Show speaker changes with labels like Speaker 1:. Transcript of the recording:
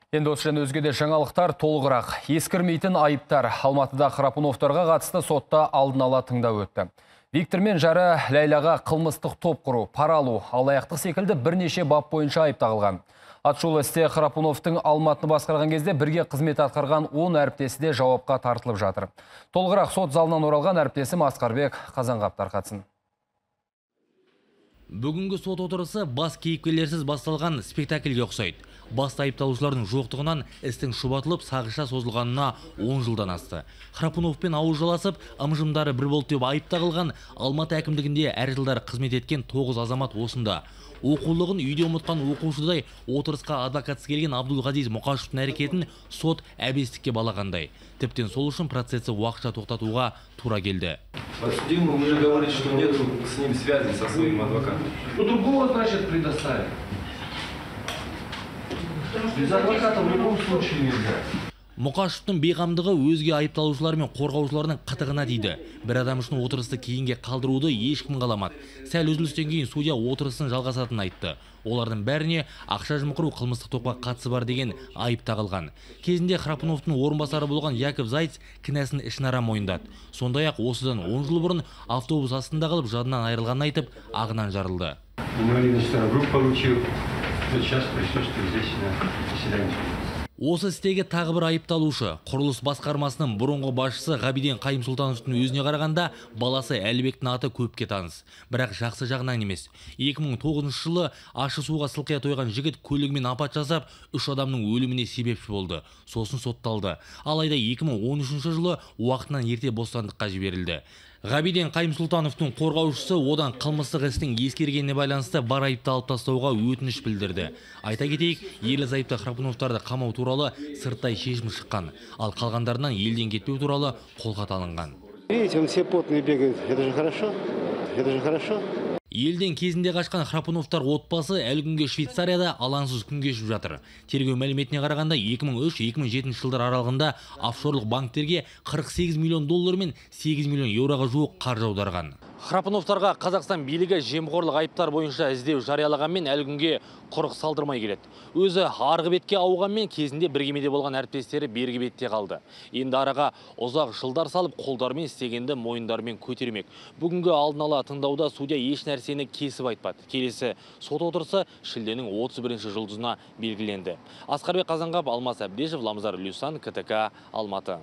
Speaker 1: Енді осы және өзгеде жаңалықтар толығырақ. Ескірмейтін айыптар Алматыда Храпуновтарға қатысты сотта алдын ала тыңдау өтті. Виктор мен жары Ләйлаға қылмыстық топ құру, пара алу, алаяқтық секілді бірнеше бап бойынша айып тағылған. Атшулы істе Храпуновтың Алматыны басқарған кезде бірге қызмет атқарған 10 әріптесі де жауапқа тартылып жатыр. Толығырақ сот залынан оралған әріптесім Асқарбек Қазанғап тарқатсын.
Speaker 2: Бүгінгі сот отырысы бас кейіпкерлерсіз басталған спектакльге ұқсайды. Басты айыпталушылардың жоқтығынан істің шұбатылып сағыша созылғанына 10 жылдан асты. Храпуновпен ауыз жаласып, ымжымдары бір болды деп айып тағылған Алматы әкімдігінде әр жылдары қызмет еткен 9 азамат осында. Оқулығын үйде ұмытқан оқушыдай отырысқа адвокатсыз келген Абдулғазиз Мұқашевтың әрекетін сот әбестікке балағандай. Тіптен сол үшін процесті уақытша тоқтатуға тура келді.
Speaker 3: Подсудимый уже говорит, что нет с ним связи со своим адвокатом.
Speaker 4: Ну, другого, значит, предоставить. Без адвоката в любом случае нельзя.
Speaker 2: Мұқашевтың бейғамдығы өзге айыпталушылар мен қорғаушылардың қытығына дейді. Бір адам үшін отырысты кейінге қалдыруды ешкім қаламады. Сәл үзілістен кейін судья отырысын жалғасатынын айтты. Олардың бәріне ақша жымқыру қылмыстық топқа қатысы бар деген айып тағылған. Кезінде Храпуновтың орынбасары болған Яков Зайц кінәсін ішінара мойындады. Сондай-ақ осыдан 10 жыл бұрын автобус астында қалып жадынан айырылғанын айтып, ағынан жарылды. Осы істегі тағы бір айыпталушы, құрылыс басқармасының бұрынғы басшысы Ғабиден Қайым-Сұлтановтың өзіне қарағанда баласы Әлібектің аты көпке таныс. Бірақ жақсы жағынан емес. 2009 жылы ащы суға сылқия тойған жігіт көлігімен апат жасап, 3 адамның өліміне себепші болды. Сосын сотталды. Алайда 2013 жылы уақытынан ерте бостандыққа жіберілді. Ғабиден Қайым-Сұлтановтың қорғаушысы одан қылмыстық істің ескергеніне байланысты бар айыпты алып тастауға өтініш білдірді. Айта кетейік, ерлі-зайыпты Храпуновтарды қамау туралы сырттай шешім шыққан, ал қалғандарынан елден кетпеу туралы қолхат алынған.
Speaker 5: Видите, он все потные бегает. Это же хорошо. Это же хорошо.
Speaker 2: Елден кезінде қашқан Храпуновтар отбасы әлі күнге Швейцарияда алаңсыз күн кешіп жатыр. Тергеу мәліметіне қарағанда 2003-2007 жылдар аралығында офшорлық банктерге 48 миллион доллар мен 8 миллион еуроға жуық қаржы аударған. Храпуновтарға Қазақстан билігі жемқорлық айыптар бойынша іздеу жариялағанмен әлі күнге құрық салдырмай келеді. Өзі арғы бетке ауғанмен кезінде бір кемеде болған әріптестері бергі бетте қалды. Енді араға ұзақ жылдар салып қолдармен істегенді мойындармен көтермек. Бүгінгі алдын ала тыңдауда судья еш нәрсені кесіп айтпады. Келесі сот отырысы шілденің 31 жұлдызына белгіленді. Асқарбек Қазанғап, Алмас Әбдешев, Ламзар Люсан, КТК, Алматы.